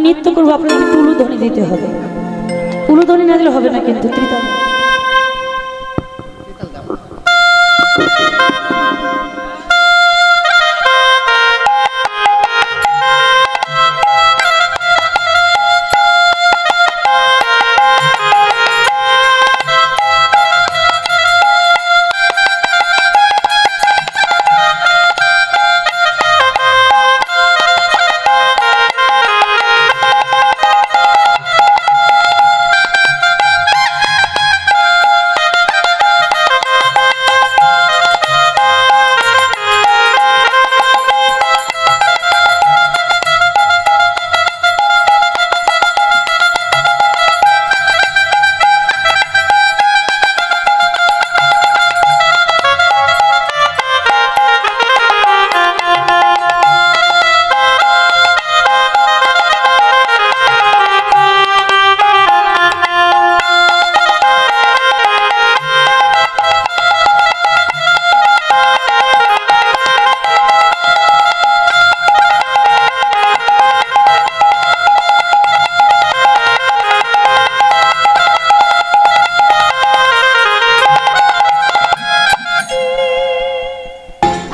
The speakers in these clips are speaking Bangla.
নৃত্য করবো, আপনাদের উলুধ্বনি দিতে হবে। উলুধ্বনি না দিলে হবে না কিন্তু। ত্রিতাল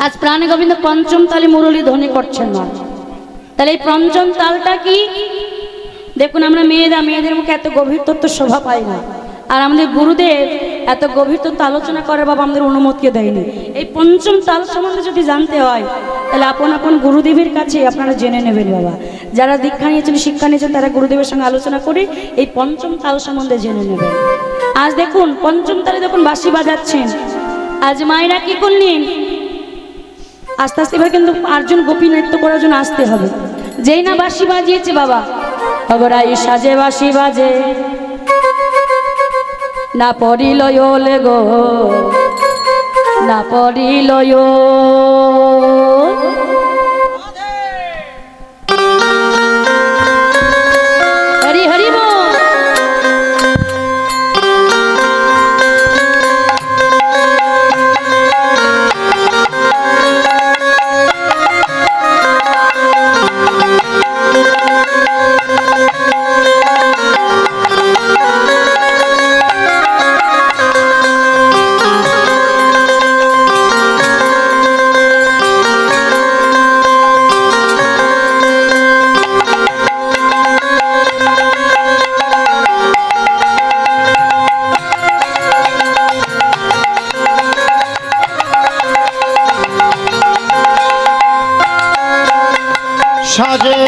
আজ প্রাণে গোবিন্দ পঞ্চম তালে মুরলী ধ্বনি করছেন মা। তাহলে এই পঞ্চম তালটা কি দেখুন, আমরা মেয়েদের মুখে এত গভীর তত্ত্ব শোভা পাই না, আর আমাদের গুরুদেব এত গভীর তত্ত্ব আলোচনা করে বাবা আমাদের অনুমতিও দেয়নি। এই পঞ্চম তাল সম্বন্ধে যদি জানতে হয় তাহলে আপন আপন গুরুদেবের কাছে আপনারা জেনে নেবেন বাবা। যারা দীক্ষা নিয়েছেন, শিক্ষা নিয়েছেন, তারা গুরুদেবের সঙ্গে আলোচনা করে এই পঞ্চম তাল সম্বন্ধে জেনে নেবেন। আজ দেখুন পঞ্চম তালে যখন বাঁশি বাজাচ্ছেন, আজ মায়েরা কি করলেন, আস্তে আস্তে এবার কিন্তু আটজন গোপী নৃত্য করার জন্য আসতে হবে। যেই না বাঁশি বাজিয়েছে বাবা, অগরাই সাজে বাঁশি বাজে না পড়িল ওলে গো, না পড়িল হরি হরি বল। সাজে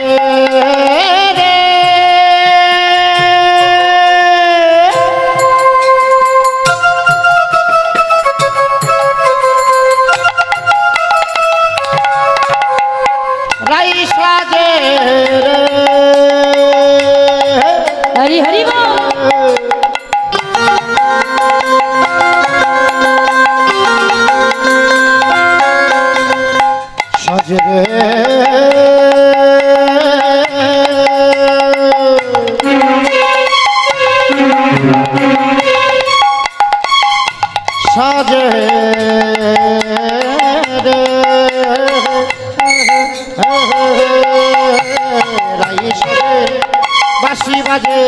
রে রাই সাজে রে হরি হরি বল। সাজে রে সাজে রে রাই সাজে বাঁশি বাজে,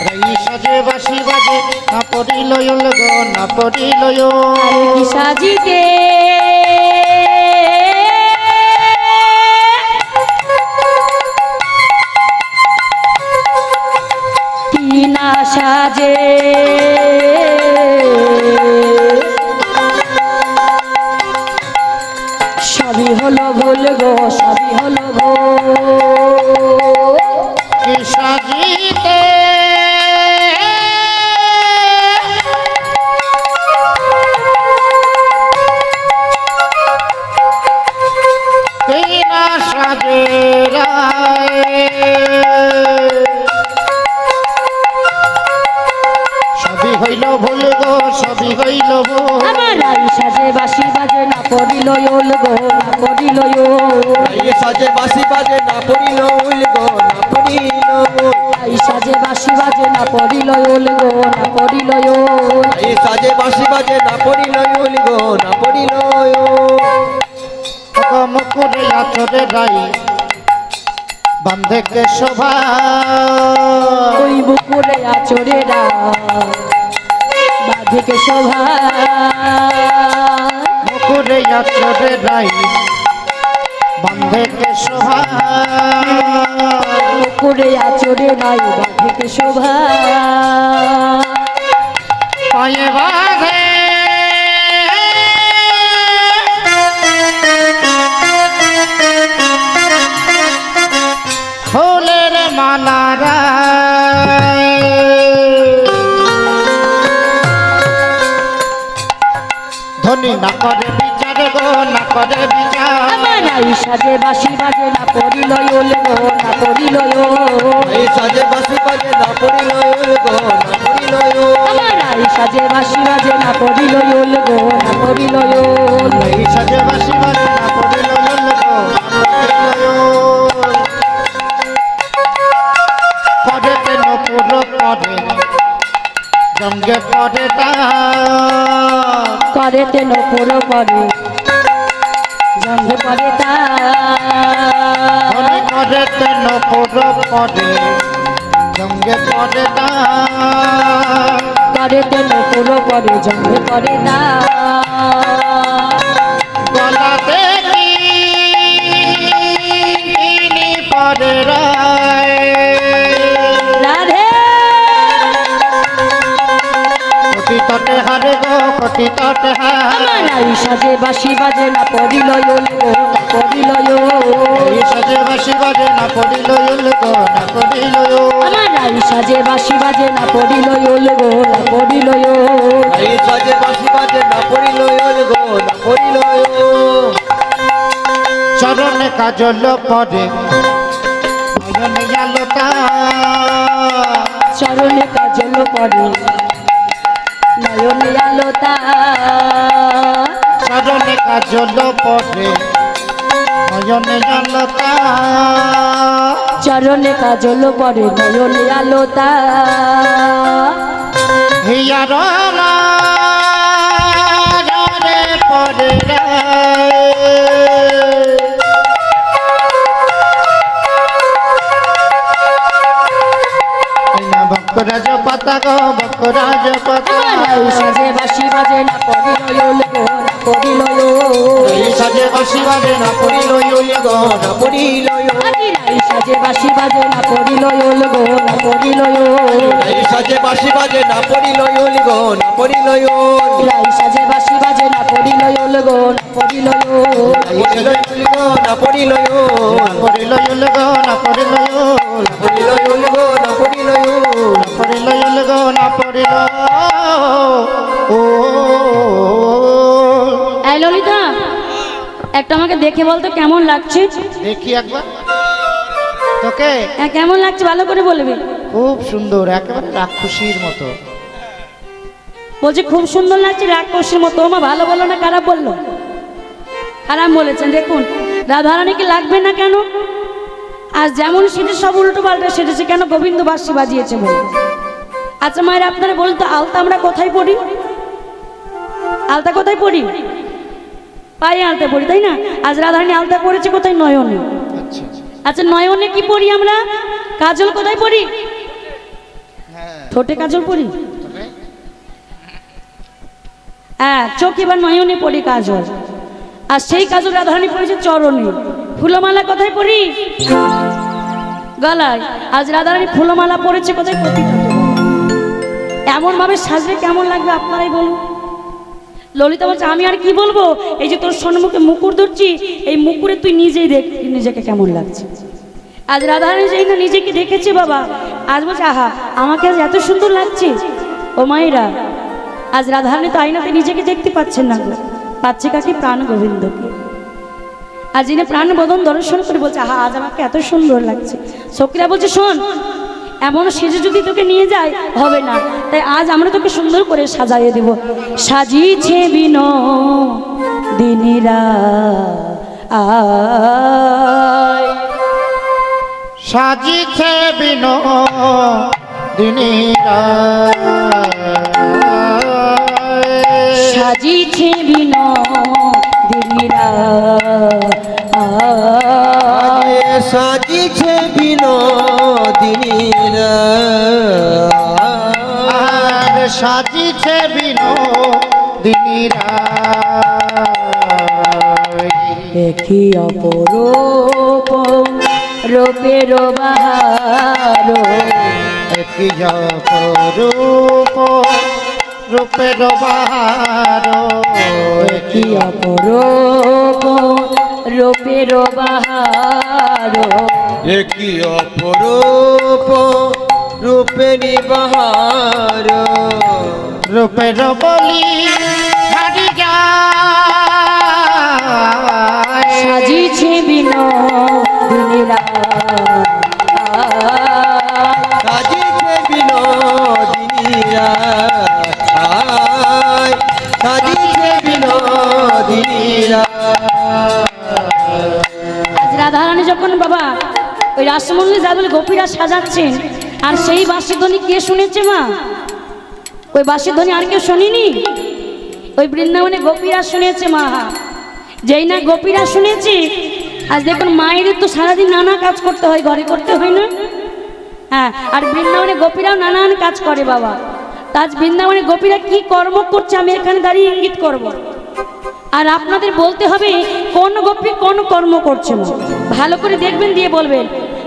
রাই সাজে বাঁশি বাজে, না পড়িল গো, না পড়িল কি সাজিতে কি না সাজে, সবই হলো ভুল গো, সবই হলো ভুল। কি সাজিতে কি না সাজে রায়, সবই হইল ভুল গো, সবই হইল ভুল। আমার রাই সাজে বাঁশি বাজে না পড়িল ওল গো, না পড়িল রাই সাজে বাঁশি বাজে না পড়িল ওল গো, না পড়িল রাই সাজে বাঁশি বাজে না পড়িল ওল গো, না পড়িল রাই সাজে বাঁশি বাজে না পড়িল ওল গো, না পড়িল মুকুরে আচরে রাই বন্ধকে শোভা ওই বুকুরে আচরেরা বাঁধেকে শোভা মুকুরে আচরে রাই বন্ধকে শোভা বুকুরে আচরে নাই বাঁধেকে শোভা পায়ে বাঁধে ফুলের মালারা ধনী না করে বিচার গো না করে বিচার আমার আই সাজে বাঁশি বাজে না পড়িল গো না পড়িল এই সাজে বাসি বাজে না পড়িল গো না পড়িল আমার আই সাজে বাঁশি বাজে না পড়িল গো না পড়িল এই সাজে বাসি বাজে না পড়িল গো পরে তেন পুরো পরে জঙ্গে পরে তা করে তেন পুরো করে জঙ্গে পরে তা ধনী করে তেন পুরো পরে জঙ্গে পরে তা করে তেন পুরো করে জঙ্গে পরে তা গলাতে কিনি পরে রায় রাধে কোটি তটে হারে গো কোটি তটে হার আমার আই সাজে বাঁশি বাজে না পড়িল গো না পড়িল এই সাজে বাসি বাজে না পড়িল গো না পড়িল আমার আই সাজে বাঁশি বাজে না পড়িল গো না পড়িল এই সাজে বাসি বাজে না পড়িল গো না পড়িল চরণে কাজল পরে নয়নে আলোটা চরণে কাজল পড়ে নয়নে আলোতা চরণে কাজল পরে নয়নে আলোটা চরণে কাজল পড়ে নয়নে আলোতা হিয়ার রে পরে রে বকরাজ পাতা গো বকরাজ পাতা আমার আই সাজে বাঁশি বাজে না পড়িল গো না পড়িল এই সাজে বাসি বাজে না পড়িল গো না পড়িল আই সাজে বাঁশি বাজে না পড়িল গো না পড়িল এই সাজে বাসি বাজে না পড়িল গো না পড়িল রাই সাজে বাঁশি বাজে না পড়িল গো না পড়িল না পড়িল পড়িল গো না পড়িল পড়িল গো না পড়িল পড়িল গো না পড়িল ও এই ললিতা একটা আমাকে দেখে বলতো কেমন লাগছে দেখি একবার তোকে হ্যাঁ কেমন লাগছে ভালো করে বলবি খুব সুন্দর একেবারে রাক্ষসীর মতো বলছে খুব সুন্দর লাগছে রাক্ষসীর মতো মা ভালো বললো না খারাপ বললো খারাপ বলেছেন দেখুন রাধারানীকে লাগবে না কেন আর যেমন সেটা সব উল্টো পাল্টা সেটেছে কেন গোবিন্দ বাঁশি বাজিয়েছে বলে আচ্ছা মায়ের আপনারা বলতো আলতা আমরা কোথায় পড়ি আলতা কোথায় পড়ি পায়ে আলতা পড়ি তাই না আজ রাধারানী আলতা পড়েছে কোথায় নয়নে আচ্ছা আচ্ছা নয়নে কি পড়ি আমরা কাজল কোথায় পড়ি হ্যাঁ ঠোঁটে কাজল পড়ি হ্যাঁ চোখ এবার নয়নে পড়ি কাজল আর সেই কাজল রাধারানী পড়েছে চরণে ফুলমালা কোথায় পড়ি গলায় আজ রাধারানী ফুলমালা পড়েছে কোথায় প্রতিটা এমন ভাবে সাজলে কেমন লাগবে আপনারাই বলুন ললিতা বলছে আমি আর কি বলবো এই যে তোর সম্মুখে মুকুর ধরছি এই মুকুরে তুই নিজেই দেখ নিজেকে কেমন লাগছে আজ রাধারানী যেই না নিজেকে দেখেছে বাবা আজ বলছে আহা আমাকে আজ এত সুন্দর লাগছে ও মায়েরা আজ রাধারানী তো আয়নাতে নিজেকে দেখতে পাচ্ছেন না গো পাচ্ছে কাকে প্রাণ গোবিন্দকে আর যিনি প্রাণ বদন দর্শন করে বলছে আহা আজ আমাকে এত সুন্দর লাগছে সখীরা বলছে শোন এমন সেজে যদি তোকে নিয়ে যায় হবে না তাই আজ আমরা তোকে সুন্দর করে সাজাইয়ে দেব সাজিয়েছে বিনো দিনীরা আয় সাজিছে বিনো দিনীরা সাজিছে বিনো দিনীরা আয় সাজিছে বিনোদিনীরা আর সাজিছে বিনোদিনীরা দেখি অপরূপ রূপের বাহার, একই অপরূপ রূপের বাহার, দেখি অপরূপ রূপের বাহার, একই অপরূপ রূপেরি বাহার, রূপের বলি হারি যায় সাজিছে বিনোদিনীরা সাজিছে বিনোদিনীরা সাজিছে বিনোদিনীরা। আজ রাধারানী যখন বাবা ওই রাসমণি যাবে গোপীরা সাজাচ্ছেন, আর সেই বাঁশির ধ্বনি কে শুনেছে মা? ওই বাঁশির ধ্বনি আর কেউ শোনেনি, ওই বৃন্দাবনে গোপীরা শুনেছে মা। যেই না গোপীরা শুনেছে, আজ দেখুন মায়েদের তো সারাদিন নানা কাজ করতে হয়, ঘরে করতে হয় না? হ্যাঁ, আর বৃন্দাবনে গোপীরাও নানান কাজ করে বাবা। তা আজ বৃন্দাবনে গোপীরা কি কর্ম করছে আমি এখানে দাঁড়িয়ে ইঙ্গিত করব, আর আপনাদের বলতে হবে কোন গোপী কোন কর্ম করছে মা। ভালো করে দেখবেন, দিয়ে বলবেন।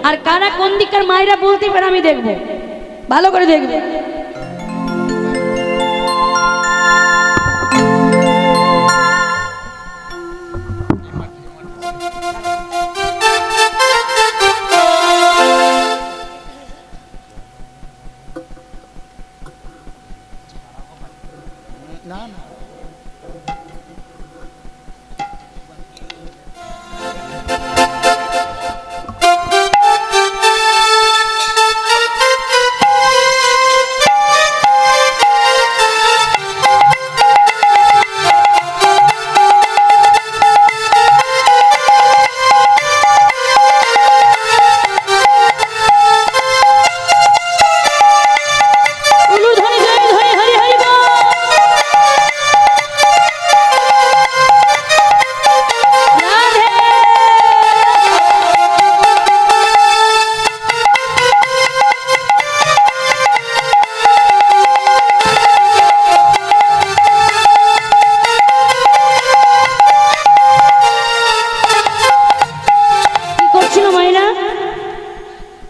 আর কারা কোন দিককার মায়েরা বলতে পারে আমি দেখব, ভালো করে দেখবেন। না না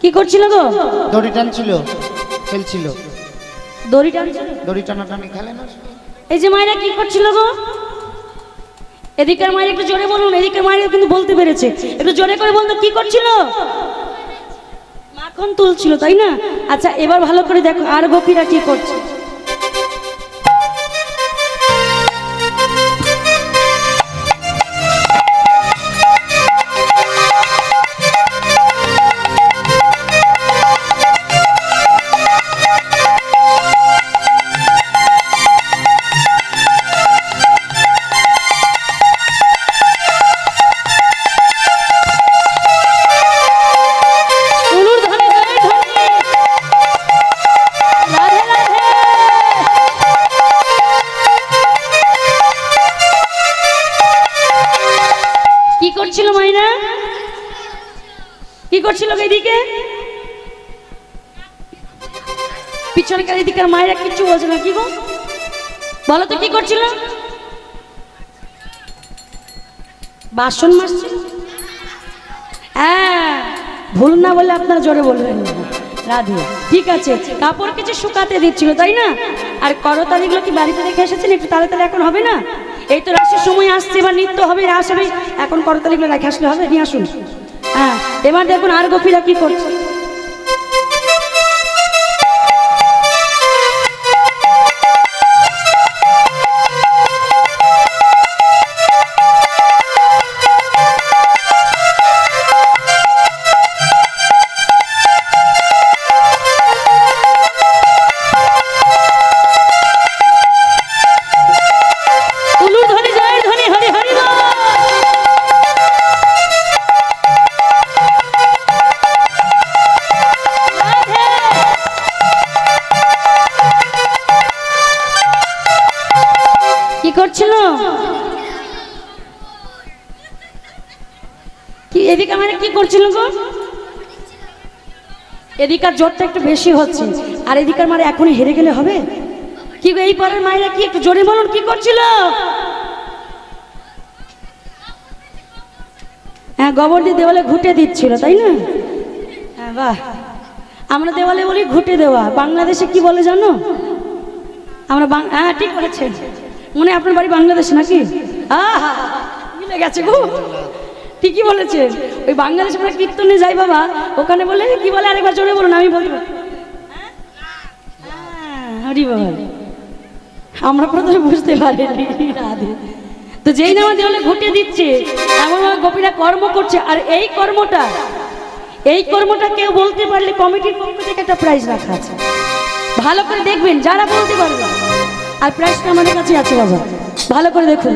কি করছিল গো? দড়ি টানছিল, খেলছিল। দড়ি টানছিল, দড়ি টানাটানি খেলে না? এই যে মায়েরা কি করছিল গো? এদিকের মায়ের একটু জোরে বলুন, এদিকের মায়ের কিন্তু বলতে পেরেছে, একটু জোরে করে বলতো কি করছিল? মাখন তুলছিল, তাই না? আচ্ছা এবার ভালো করে দেখো আর গোপীরা কি করছে। কি করছিল মাইনা? কি করছিল এদিকে? পিছনকার এদিকের মায়েরা কিচ্ছু বলছে না, কি গো বলো তো কি করছিল? বাসন মাজছিল। হ্যাঁ, ভুল না বলে আপনারা জোরে বলবেন না। রাধে, ঠিক আছে, কাপড় কিছু শুকাতে দিচ্ছিল, তাই না? আর করতালিগুলো কি বাড়িতে রেখে এসেছেন? একটু তাড়াতাড়ি এখন হবে না? এই তো রাসের সময় আসছে, এবার নৃত্য হবে, রাস হবে, এখন করতালিগুলো রেখে আসলে হবে? নিয়ে আসুন। হ্যাঁ, এবার দেখুন আর গোপীরা কি করছে। কি এদিকে মানে কি করছিল গো? এদিকার জোরটা একটু বেশি হচ্ছে, আর এদিকার মানে এখনই হেরে গেলে হবে? কি গো এই পাড়ার মায়েরা কি একটু জোরে বলুন কি করছিল? হ্যাঁ, গোবর দিয়ে দেওয়ালে ঘুটে দিচ্ছিল, তাই না? হ্যাঁ বাহ, আমরা দেওয়ালে বলি ঘুটে দেওয়া। বাংলাদেশে কি বলে জানো? আমরা হ্যাঁ ঠিক বলেছেন, মনে হয় আপনার বাড়ি বাংলাদেশে নাকি? আহা মিলে গেছে গো, ঠিকই বলেছেন। ওই বাংলাদেশে আমরা কীর্তনে যাই বাবা, ওখানে বলে কি বলে আরেকবার জোরে বলুন, আমি বলতে পারি। হরি বল, আমরা প্রথমে বুঝতে পারিনি। রাধে। তো যেই না আমাদের হলে ঘুটে দিচ্ছে, এমনভাবে গোপীরা কর্ম করছে। আর এই কর্মটা কেউ বলতে পারলে কমিটির পক্ষ থেকে একটা প্রাইজ রাখা আছে, ভালো করে দেখবেন যারা বলতে পারবে। আর প্রাইজটা আমাদের কাছে আছে বাবা, ভালো করে দেখুন।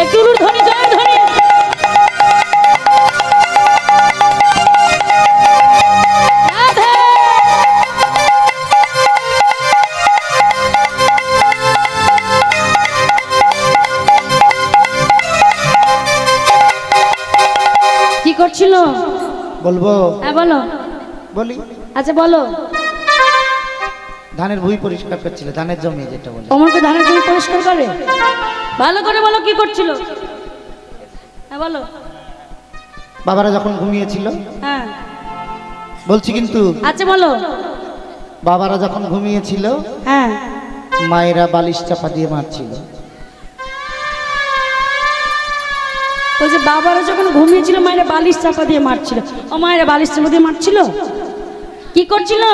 একটু ধ্বনি, জয়ের ধ্বনি। কি করছিল বলবো? হ্যাঁ বলো। বলি। আচ্ছা বলো। ধানের ভুঁই পরিষ্কার করছিল, ধানের জমি যেটা বলে। অমরকে ধানের জমি পরিষ্কার করে? ভালো করে বলো কি করছিল। হ্যাঁ বলো। বাবারা যখন ঘুমিয়েছিল, হ্যাঁ বলছি কিন্তু, আচ্ছা বলো। বাবারা যখন ঘুমিয়েছিল, হ্যাঁ মায়েরা বালিশ চাপা দিয়ে মারছিল। ওই যে বাবারা যখন ঘুমিয়েছিল মায়েরা বালিশ চাপা দিয়ে মারছিল। ও মায়েরা বালিশ চাপা দিয়ে মারছিল, কি করছিল?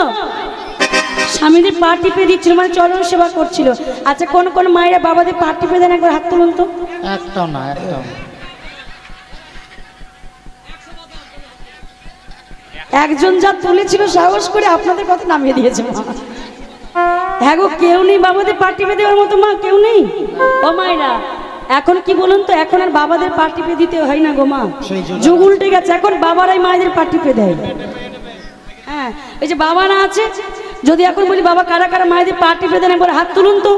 স্বামীদের পা টিপে দিচ্ছিল, মানে চরণ সেবা করছিল। আচ্ছা কোন কোন মায়েরা বাবাদের পা টিপে দেন, একবার হাত তুলুন তো। একটাও না, একটাও না। একজন যা তুলেছিল সাহস করে আপনাদের কথা নামিয়ে দিয়েছে মা। হ্যাঁ গো, কেউ নেই বাবাদের পা টিপে দেওয়ার মতো, মা কেউ নেই। ও মায়েরা এখন কি বলুন তো, এখন আর বাবাদের পা টিপে দিতে হয় না গো মা, যুগ উল্টে গেছে, এখন বাবারাই মায়েদের পা টিপে দেয়। হ্যাঁ এই যে বাবা না আছে, যদি এখন বলি বাবা কারা কারা মায়েদের পা টিপে দেন, একবার হাত তুলুন তো।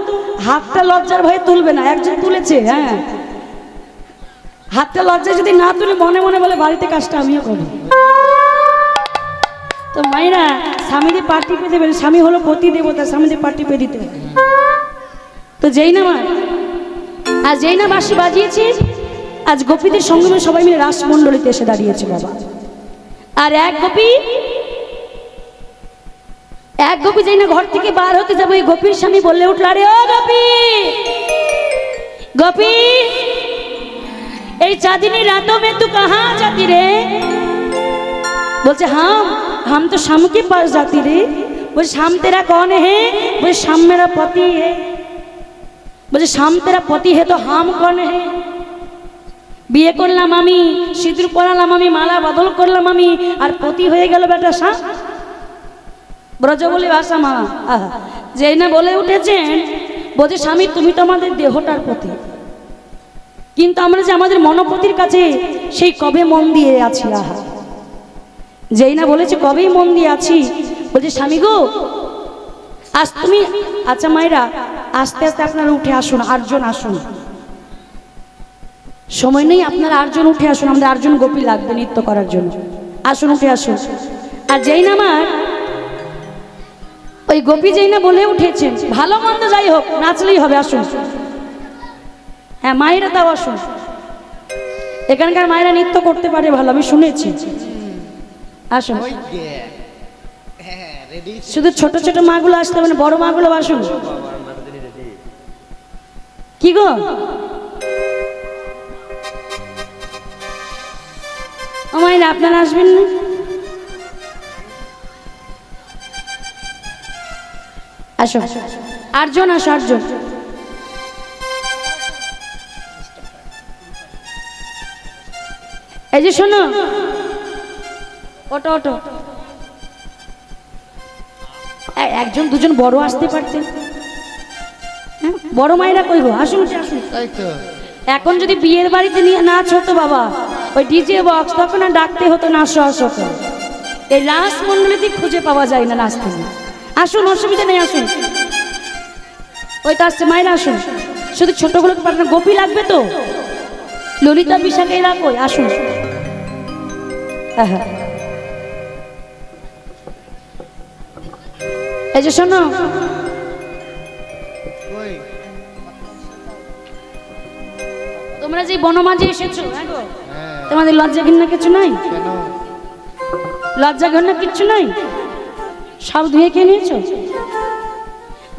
হাতটা লজ্জার ভয়ে তুলবে না, একজন তুলেছে। হ্যাঁ হাতটা লজ্জায় যদি না তুলে মনে মনে বলে বাড়িতে কাজটা আমিও করি। তো মায়েরা স্বামীদের পা টিপে দেবেন, স্বামী হলো পতি দেবতা, স্বামীদের পা টিপে দিতে হবে। তো যেই না মা আজ যেই না বাঁশি বাজিয়েছি, আজ গোপীদের সঙ্গে সবাই মিলে রাসমণ্ডলীতে এসে দাঁড়িয়েছে বাবা। আর এক গোপী যেই না ঘর থেকে বার হতে যাবো, এই গোপীর স্বামী বললে উঠল, আরে ও গোপী, গোপী এই চাঁদনী रातों में तू कहाँ जाती रे? बोलते हम तो शाम के पास जाती रे। बोले शाम तेरा कौन है? बोले शाम मेरा पति है। बोले शाम तेरा पति है तो हम कौन है? বিয়ে করলাম আমি, সিঁদুর পরালাম আমি, মালা বদল করলাম আমি, আর পতি হয়ে গেল বেটা শাম। ব্রজবলী ভাষা মা যেই না বলে উঠেছেন, বলছে স্বামী তুমি তো আমাদের দেহটার পতি, কিন্তু আমরা যে আমাদের মনোপতির কাছে সেই কবে মন দিয়ে আছি। আহা যেই না বলেছে কবেই মন দিয়ে আছি। বলছে স্বামী গো আজ তুমি, আচ্ছা মায়েরা আস্তে আস্তে আপনারা উঠে আসুন, 8 জন আসুন, সময় নেই, আপনারা 8 জন উঠে আসুন, আমাদের 8 জন গোপী লাগবে নৃত্য করার জন্য। আসুন উঠে আসুন। আর যেই না আমার ওই গোপী যেই না বলে উঠেছেন, ভালো মন্দ যাই হোক নাচলেই হবে, আসুন। হ্যাঁ মায়েরা তাও আসুন, এখানকার মায়েরা নৃত্য করতে পারে ভালো, আমি শুনেছি। আসুন, শুধু ছোট ছোট মাগুলো আসতে হবে না, বড় মাগুলো আসুন। কি গো ও মায়েরা আপনারা আসবেন না? আসো 8 জন, আসো 8 জন। এই যে শোনো, ওটো ওটো, 1 জন 2 জন বড় আসতে পারতেন। হ্যাঁ বড় মায়েরা কই গো, আসুন আসুন। তাই তো, এখন যদি বিয়ের বাড়িতে নিয়ে নাচ হতো বাবা, ওই ডিজে বক্স, তখন আর ডাকতে হতো না আসো আসো। এই রাসমণ্ডলীতে খুঁজে পাওয়া যায় না নাচতে। আসুন, অসুবিধা নেই, আসুন। ওই তো আসছে, মায়েরা আসুন। শুধু ছোটগুলোকে পাঠানো, গোপী লাগবে তো, ললিতা বিশাখে এরা কই, আসুন। হ্যাঁ, এই যে শোনো, কই তোমরা যে বনমাঝে এসেছো, হ্যাঁ গো, হ্যাঁ তোমাদের লজ্জা ঘৃণা কিছু নাই? কেন লজ্জা ঘৃণা কিচ্ছু নাই? সব ধুয়ে খেয়ে নিয়েছো?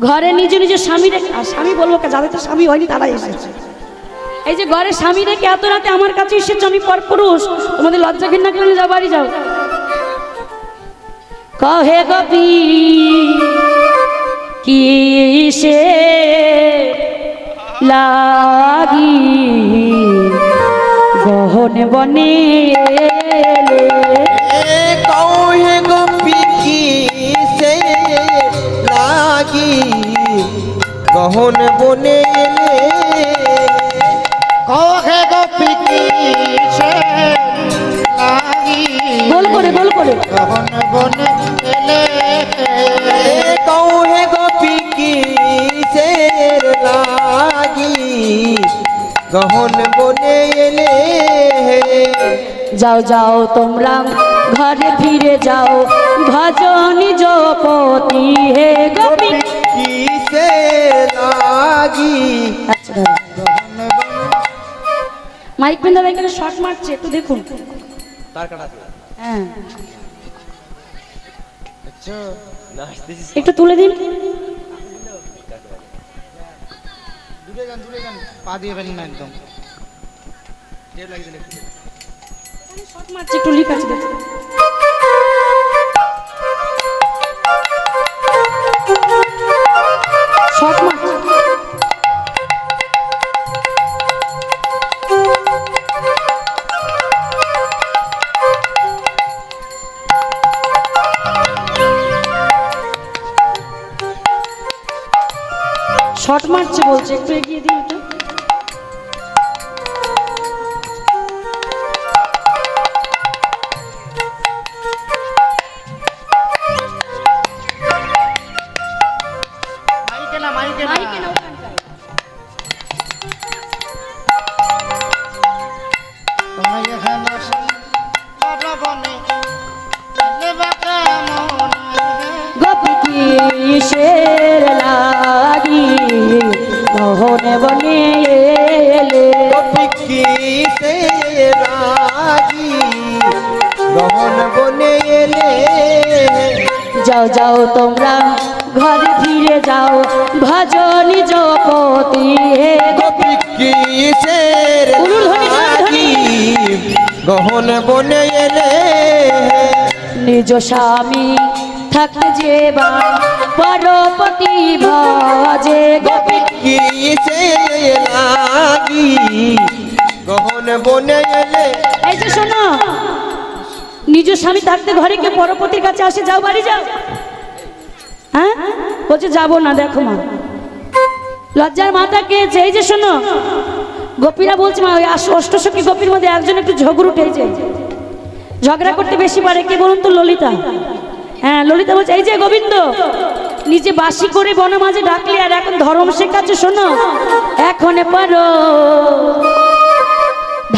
ঘরে নিজ নিজ স্বামী রেখে, আর স্বামী বলবো যাদের তো স্বামী হয়নি তারা এসেছে। এই যে ঘরে স্বামী রেখে এত রাতে আমার কাছে এসেছো, আমি পরপুরুষ, তোমাদের লজ্জা ঘৃণা করে যাও, বাড়ি যাও। কহে গোপী কিসে লাগি গহন বনে এলে। কৌহে গোপী কি সে লাগি গহন বনে এলে। কহে গোপী কিসে লাগি গোল করে, গোল করে। গহন বনে এলে। কৌহে গোপী কি সে লাগি গহন বনে এলে। যাও যাও তোমরা ঘরে ফিরে যাও, ভজন জপতি হে গোপী। কিসে লাগি। আচ্ছা দাদা, মাইক পেন দাদা এখানে শর্ট মারছে, একটু দেখুন। তার কাটা হ্যাঁ, আচ্ছা নাচতেছিস। একটু তুলে দিন। দূরে যান পা দিবেন না একদম। শর্ট মারছে, একটু লিক আছে দেখুন। শর্ট মারছে। শর্ট মারছে বলছে, একটু এগিয়ে দিন একটু। মাইকে না মাইকে না মাইকে না, ওখানটায়। তোমরা এখানে বড় বনে এলে বা কেমন। গোপী কিসের লাগি গহন বনে এলে। গোপী কিসে লাগি গহন বনে এলে। যাও যাও তোমরা ঘরে ফিরে যাও, ভজন জপতি হে গোপী। গোপী কিসের উলুধ্বনি, লাগি গহন বনে এলে। নিজ স্বামী থাকতে যে বা পরপতি ভজে গোপী। কিসে লাগি গহন বনে এলে। এই যে শোনো, নিজ স্বামী থাকতে ঘরে কে পরপতির কাছে আসে? যাও, বাড়ি যাও। হ্যাঁ বলছে যাবো না, দেখো মা লজ্জার মাথা খেয়েছে। এই যে শোনো, গোপীরা বলছে মা ওই অষ্টসখী গোপীর মধ্যে একজন একটু ঝগড় উঠেছে, ঝগড়া করতে বেশি পারে, কে বলুন তো? ললিতা। হ্যাঁ, ললিতা বলছে এই যে গোবিন্দ নিজে বাসি করে বন মাঝে ডাকলে আর এখন ধর্ম শেখাচ্ছে। শোনো, এখন পারো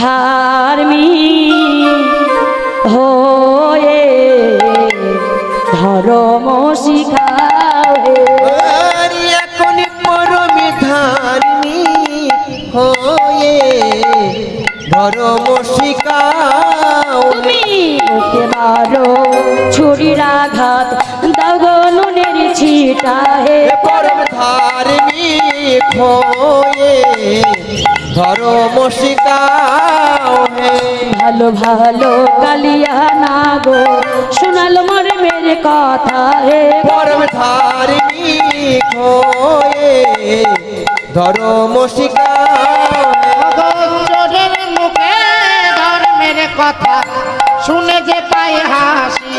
ধার্মিক হয়ে ধর্ম শিখাও হে। এখন পরমে ধার্মিক হয়ে ধর্ম শিখাও। তুমি ওকে মারো ছুরির আঘাত, দাও গো নুনের ছিটা হে। পরম ধার্মিক হয়ে ধর্ম শিখাও হে। ভালো ভালো কালিয়া না গো শোনালো মরে মেরে কথা হে। পরম ধার্মিক হয়ে ধর্ম শিখাও হে। চোরের মুখে ধর্মের কথা শুনে যে পাই হাসি।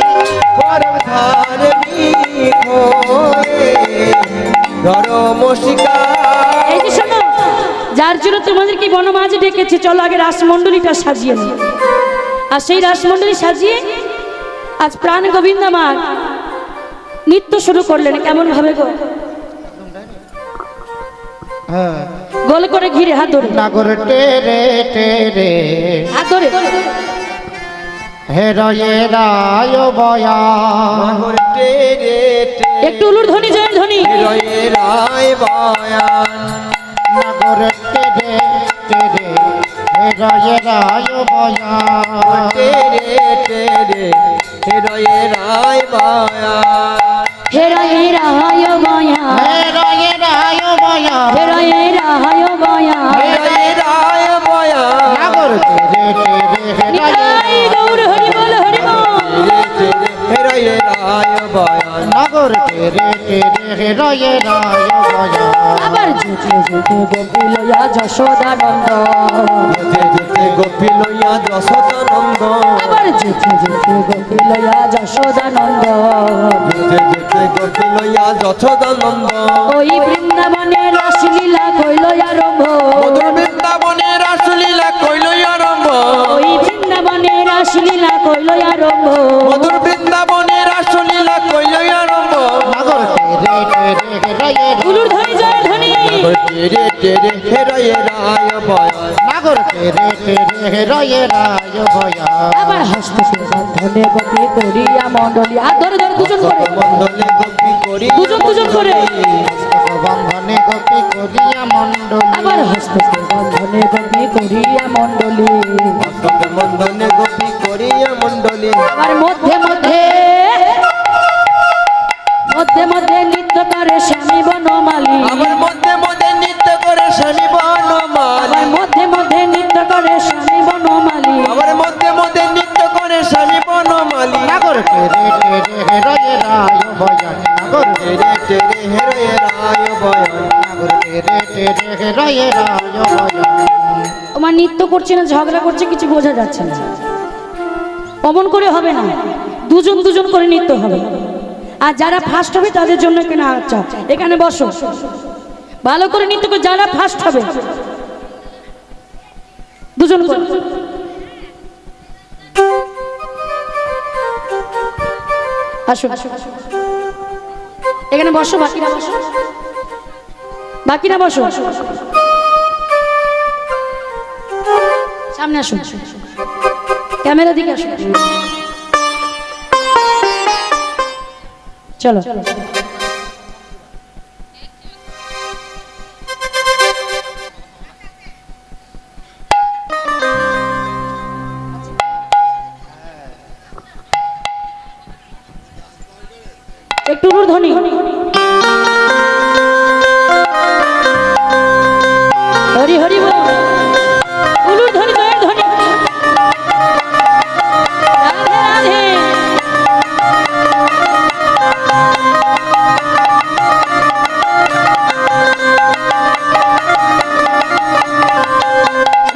পরম ধার্মিক হয়ে ধর্ম শিখাও। এই যে শোনো, যার জন্য তোমাদেরকে বনমাঝে ডেকেছে, চলো আগে রাসমণ্ডলীটা সাজিয়ে নিই। আর সেই রাসমণ্ডলী সাজিয়ে আজ প্রাণ গোবিন্দ আমার নৃত্য শুরু করলেন কেমন ভাবে গো? হ্যাঁ গোল করে ঘিরে হাত ধরে নাগর টেরে টেরে হাত ধরে হে রয়ে রায় বয়া নাগর টেরে টেরে একটু উলুর ধ্বনি জয়ের ধ্বনি রয়ে রায় বয়ান নাগর টেরে টেরে হে রয়ে রায় বয়া টেরে টেরে রয়ে রায় বয়ান হেরা হেরা হায় বয়া হে রয়ে রায় বয়া হেরা হেরা হায় বয়া রয়ে রায় বয়ান নাগর টেরে টেরে হে রয়ে নিতাই গৌর হরি বল হরি বল রয়ে রায় বয়ান নাগর টেরে টেরে হে রয়ে রায় বয়া আবার যেতে যেতে গোপী লয়া যশোদানন্দ যেতে যেতে গোপী লইয়া যশোদানন্দ আবার যেতে যেতে গোপী লয়া যশোদানন্দ যেতে যেতে গোপী লইয়া যশোদানন্দ ওই বৃন্দাবনে রাসলীলা কইল আরম্ভ মধুর বৃন্দাবনে রাসলীলা কইল আরম্ভ ওই বৃন্দাবনে রাসলীলা কইল আরম্ভ মধুর বৃন্দাবনে রাসলীলা কইল আরম্ভ নাগর টেরে টেরে হে রয়ে উলুর ধ্বনি জয় ধ্বনি টেরে টেরে হেরয়ে রায় বয়ান নাগর টেরে টেরে হে রয়ে রায় বয়া আবার হস্তকে বন্ধনে গতি করিয়া মণ্ডলী হাত ধরে ধরে দুজন করে মণ্ডলে গোপী করি দুজন দুজন করে বন্ধনে গোপী করিয়া মণ্ডলী আবার হস্তকে বন্ধনে গতি করিয়া মণ্ডলী মন্দনে গোপী করিয়া মণ্ডলী আবার মধ্যে মধ্যে মধ্যে মধ্যে নৃত্য করে স্বামী বনমালী আমার মধ্যে মধ্যে নৃত্য করে স্বামী বনমালী আবার মধ্যে মধ্যে নৃত্য করে স্বামী বনমালী আমার মধ্যে মধ্যে নৃত্য করে স্বামী বনমালী নাগর টেরে টেরে হে রয়ে রায় বয়া নাগর টেরে টেরে হেরয়ে রায় বয়ান নাগর টেরে টেরে হে রয়ে রায় বয়া তোমার নৃত্য করছে না ঝগড়া করছে কিছু বোঝা যাচ্ছে না অমন করে হবে না দুজন দুজন করে নৃত্য হবে আর যারা ফার্স্ট হবে তাদের জন্য এখানে আচ্ছা এখানে বসো ভালো করে নৃত্য করে যারা ফার্স্ট হবে দুজন করে আসো এখানে বসো বাকিরা বসো বাকিরা বসো সামনে আসুন ক্যামেরা দিকে আসুন চলো একটু ধ্বনি হরি হরি বল উলুর ধ্বনি জয়ের ধ্বনি রাধে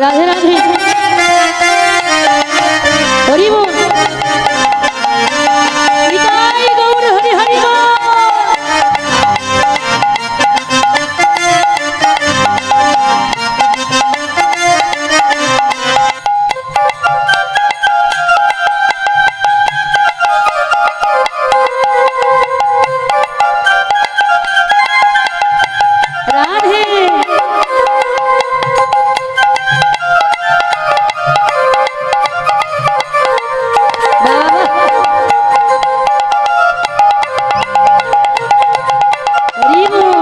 রাধে রাধে রাধে হরি বল নিতাই গৌর হরি হরি বল রাধে বাবা হরি বল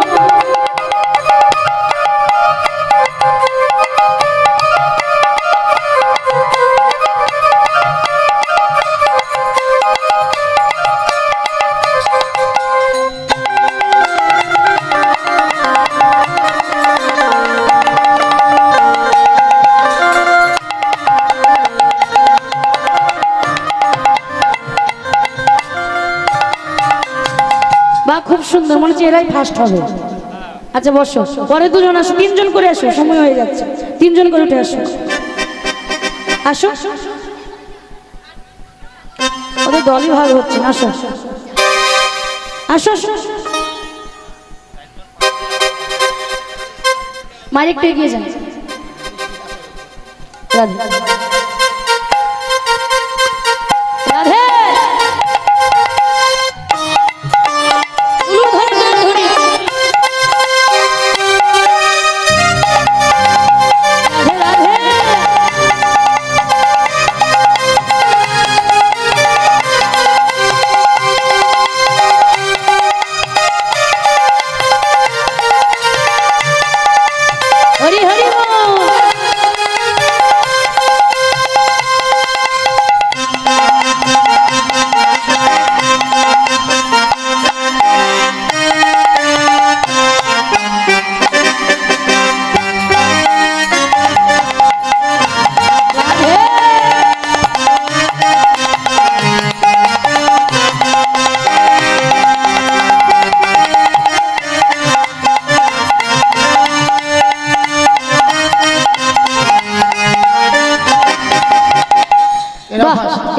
বা খুব সুন্দর মনে হচ্ছে এরাই ফার্স্ট হবে আচ্ছা বসো পরে দুজন আসো তিনজন করে আসো সময় হয়ে যাচ্ছে তিনজন করে উঠে আসো আসো ওদের দলই ভালো হচ্ছে না আসো আসো আসো মায়ের একটু এগিয়ে যান রাধে রাধে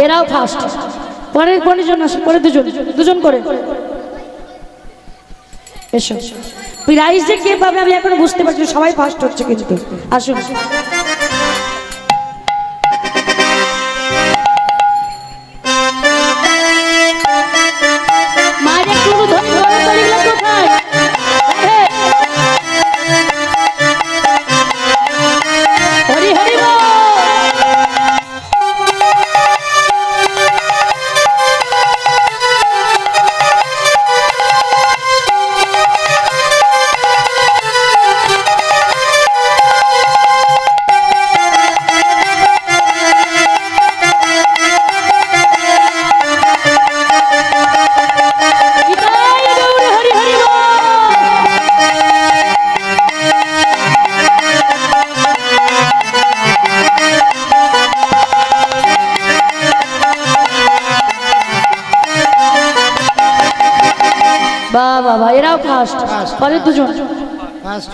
এরাও ফার্স্ট। পরের জন আসে, পরে দুজন করে এসো। প্রাইজ যে কে পাবে আমি এখন বুঝতে পারছি, সবাই ফার্স্ট হচ্ছে কিন্তু। আসুন মায়ের একটু ধনী করতালিগুলো কোথায়? হরি হরি বল। বাবা এরাও ফার্স্ট। পরের দুজন ফার্স্ট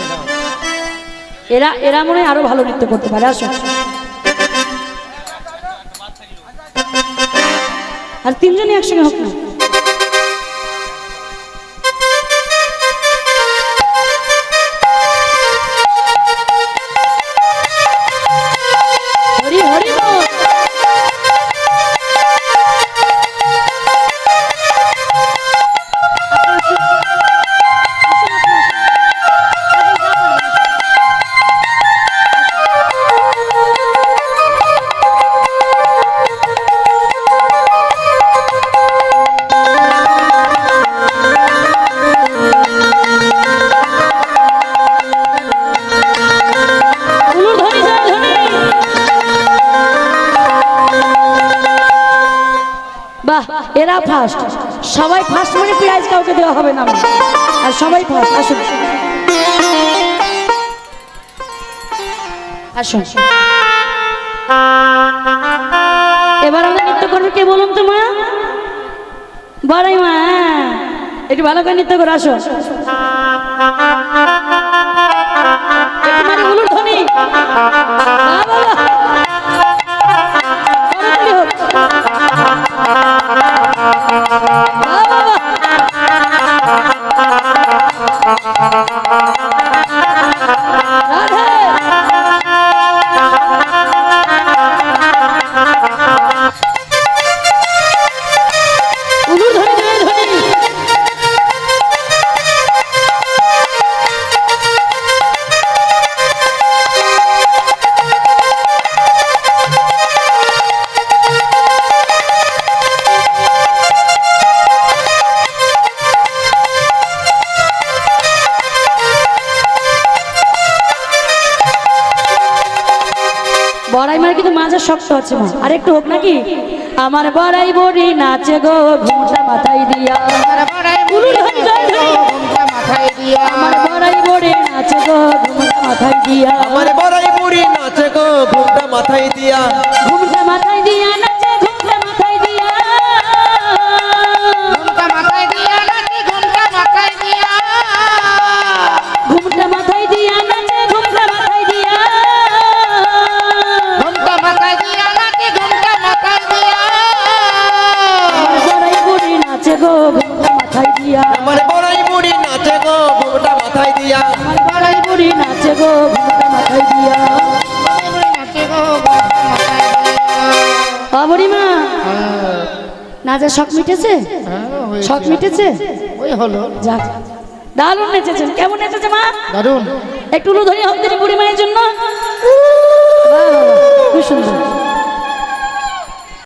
এরা মনে হয় আরো ভালো নৃত্য করতে পারে। আসো আর তিনজনই একসঙ্গে হোক না। হরি হরি বল। বাহ এরা ফার্স্ট। সবাই ফার্স্ট মানে প্রাইজ কাউকে দেওয়া হবে না, আর সবাই ফার্স্ট। আসুন আসুন এবার আমরা নৃত্য করবো। কে বলুন তো মা? বড়াই মা, একটু ভালো করে নৃত্য করে। আসো বলুন ধনী বড়াই মার কিন্তু মাজা শক্ত আছে মা, আর একটু হোক নাকি? আমার বড়াই বড়ি নাচে গো ঘুমটা মাথায় দিয়া, আমার বড়াই বড়ি নাচে গো ঘুমটা মাথায় দিয়া, আমার বড়াই বুড়ি নাচে গো ঘুমটা মাথায় দিয়া, ঘুমটা মাথায় দিয়া নাচে ঘুমটা মাথায় দিয়া, ঘুমটা মাথায় দিয়া নাচে ঘুমটা মাথায় দিয়া, ঘুমটা মাথায় দিয়া নাচে ঘুমটা মাথায় দিয়া, ঘুমটা মাথায় দিয়া নাচে ঘুমটা মাথায় দিয়া, আমার বড়াই বড়ি নাচে গো ঘুমটা মাথায় দিয়া, আমার বড়াই বুড়ি নাচে গো ঘুমটা মাথায় দিয়া, আমার বড়াই বড়ি নাচে গো ঘুমটা মাথায় দিয়া। নাচে গো ঘুমটা মাথায় দিয়া। বুড়িমা নাচের শখ মিটেছে? শখ মিটেছে? ওই হলো যাক দারুণ নেচেছেন। কেমন নেচেছে মা? দারুণ। একটু উলুধ্বনি হোক বুড়ি মায়ের জন্য। বাহ, খুব সুন্দর।